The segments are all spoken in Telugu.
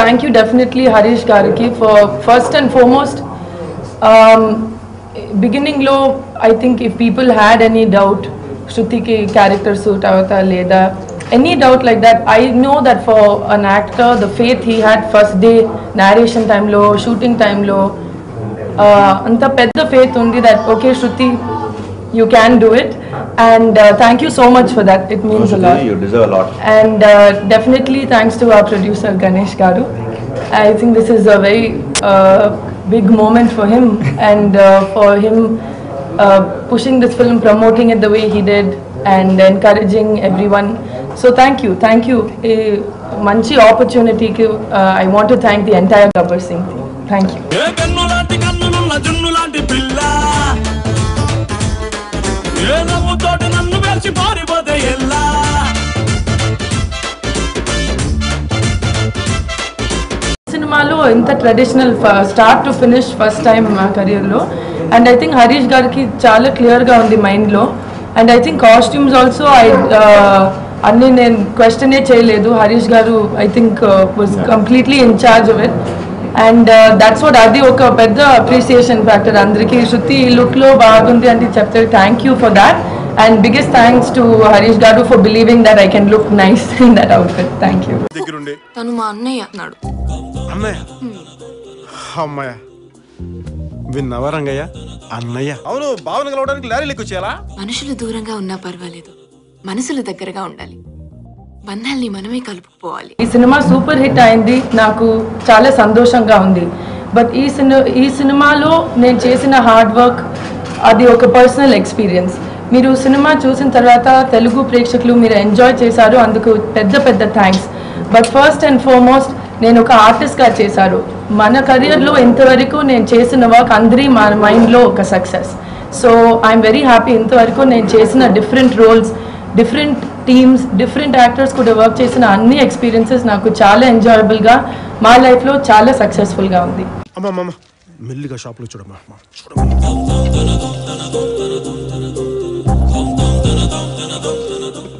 thank you definitely Harish Gariki for first and foremost beginning low. I think if people had any doubt Shruti ki character suit avata leda, any doubt like that, I know that for an actor the faith he had first day narration time lo, shooting time lo, anta pedda faith undi that okay Shruti, you can do it, and thank you so much for that. It means a lot. You deserve a lot. And definitely thanks to our producer Ganesh Garu. I think this is a very big moment for him, and for him pushing this film, promoting it the way he did, and encouraging everyone. So thank you. Manchi opportunity ki I want to thank the entire Gabbar Singh team. Thank you. సినిమాలో ఇంత traditional start to finish first time మా కెరియర్లో, అండ్ ఐ థింక్ హరీష్ గారికి చాలా క్లియర్గా ఉంది మైండ్లో, and I think costumes also అన్నీ నేను క్వశ్చనే చేయలేదు. హరీష్ గారు I think was completely in charge of it, and that's what, అది ఒక పెద్ద అప్రిసియేషన్ ఫ్యాక్టర్ అందరికీ. శృతి ఈ లుక్లో బాగుంది అంటే చెప్తారు thank you for that, and biggest thanks to Harish Garu for believing that I can look nice in that outfit. Thank you. తను మా అన్నయ్య అన్నాడు. అన్నయ్య అమ్మయ్య విన్నావా రంగయ్య? అన్నయ్య అవును, భావన కలవడానికి లారీలు ఎక్కువ. మనుషులు దూరంగా ఉన్నా పర్వాలేదు, మనసులు దగ్గరగా ఉండాలి, బంధాల్ని మనమే కలుపుకోవాలి. ఈ సినిమా సూపర్ హిట్ అయింది, నాకు చాలా సంతోషంగా ఉంది. బట్ ఈ సినిమాలో నేను చేసిన హార్డ్ వర్క్ అది ఒక పర్సనల్ ఎక్స్పీరియన్స్. మీరు సినిమా చూసిన తర్వాత తెలుగు ప్రేక్షకులు మీరు ఎంజాయ్ చేశారు, అందుకు పెద్ద thanks. But first and foremost నేను ఒక ఆర్టిస్ట్గా చేశారు. మన కెరియర్లో ఇంతవరకు నేను చేసిన వర్క్ అందరి మన మైండ్లో ఒక success. So I'm very happy. ఇంతవరకు నేను చేసిన different roles, different teams, different actors కూడా వర్క్ చేసిన అన్ని ఎక్స్పీరియన్సెస్ నాకు చాలా ఎంజాయబుల్గా, మా లైఫ్లో చాలా సక్సెస్ఫుల్గా ఉంది. మెల్లిగా షాప్లో చూడమ్మా.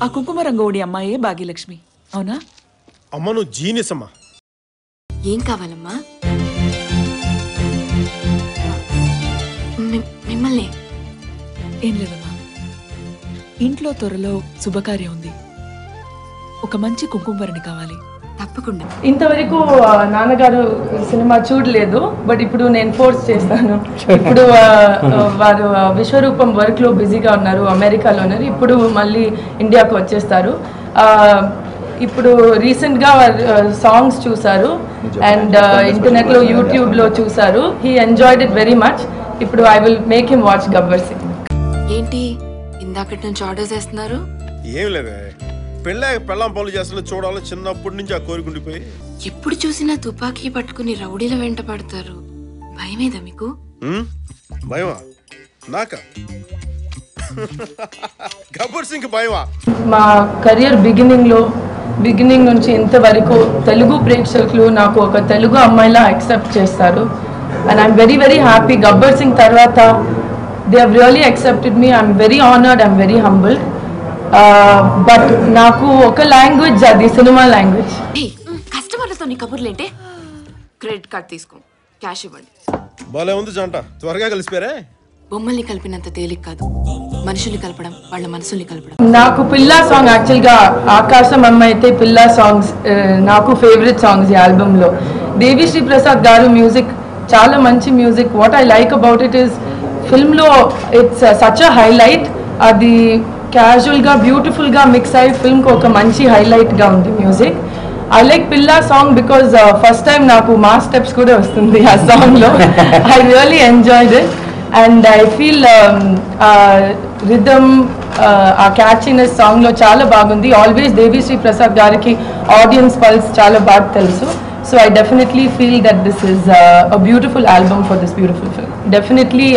ఆ కుంకుమ రంగోడి అమ్మాయే భాగ్యలక్ష్మి అవునా? అమ్మ నువ్వు జీనియస్ అమ్మా. ఏం కావాలమ్మా? మిమ్మల్ని. ఏం లేదమ్మా, ఇంట్లో త్వరలో శుభకార్యం ఉంది, ఒక మంచి కుంకుమరణి కావాలి. తప్పకుండా. ఇంతవరకు నాన్నగారు సినిమా చూడలేదు, బట్ ఇప్పుడు నేను ఫోర్స్ చేస్తాను. ఇప్పుడు వారు విశ్వరూపం వర్క్లో బిజీగా ఉన్నారు, అమెరికాలో ఉన్నారు, ఇప్పుడు మళ్ళీ ఇండియాకు వచ్చేస్తారు. ఇప్పుడు రీసెంట్గా సాంగ్స్ చూసారు అండ్ ఇంటర్నెట్లో యూట్యూబ్లో చూసారు. He enjoyed it very much. ఇప్పుడు I will make him watch Gabbar Singh. ఏంటి ఇందాకటి నుంచి ఆర్డర్స్ చేస్తున్నారు? ఏం లేదే, పెళ్ళం పనులు చేస్తున్నా చూడాలి, చిన్నప్పటి నుంచి ఆ కోరికుండిపోయి. ఎప్పుడు చూసినా తుపాకీ పట్టుకుని రౌడీల వెంట పడతారు, భయమేదా మీకు? భయమా నాకా? గబ్బర్ సింగ్ భయమా? మా కెరియర్ బిగినింగ్ నుంచి ఇంతవరకు తెలుగు ప్రేక్షకులు నాకు ఒక తెలుగు అమ్మాయిలా యాక్సెప్ట్ చేస్తారు, and I'm very happy. Gabbar Singh తర్వాత they have really accepted me. I'm very honoured, I'm very humbled. But నాకు ఒక లాంగ్వేజ్, అది సినిమా లాంగ్వేజ్. కస్టమర్లతో నీ కబుర్లేంటే? క్రెడిట్ కార్డ్ తీసుకో, క్యాష్ ఇవ్వండి. భలే ఉంది జంట, త్వరగా కలిసిపోయారే. బొమ్మల్ని కలిపినంత తేలిక కాదు మనుషుల్ని కలపడం, వాళ్ళ మనసుల్ని కలపడం. నాకు పిల్లా సాంగ్, యాక్చువల్గా ఆకాశం అమ్మ అయితే పిల్లా సాంగ్స్ నాకు ఫేవరెట్ సాంగ్స్ ఈ ఆల్బమ్లో. దేవిశ్రీ ప్రసాద్ గారు మ్యూజిక్ చాలా మంచి music. What I like about it is ఫిల్మ్లో ఇట్స్ సచ్ అ హైలైట్. అది క్యాజువల్గా బ్యూటిఫుల్గా మిక్స్ అయ్యి ఫిల్మ్కి ఒక మంచి హైలైట్గా ఉంది మ్యూజిక్. ఐ లైక్ పిల్లా సాంగ్ బికాజ్ ఫస్ట్ టైం నాకు మా స్టెప్స్ కూడా వస్తుంది ఆ సాంగ్లో. I really enjoyed it and I feel rhythm, ఆ క్యాచీనెస్ సాంగ్లో చాలా బాగుంది. ఆల్వేస్ దేవిశ్రీ ప్రసాద్ గారికి ఆడియన్స్ పల్స్ చాలా బాగా తెలుసు. So I definitely feel that this is a beautiful album for this beautiful film. Definitely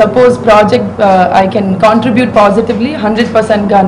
suppose project I can contribute positively 100% ga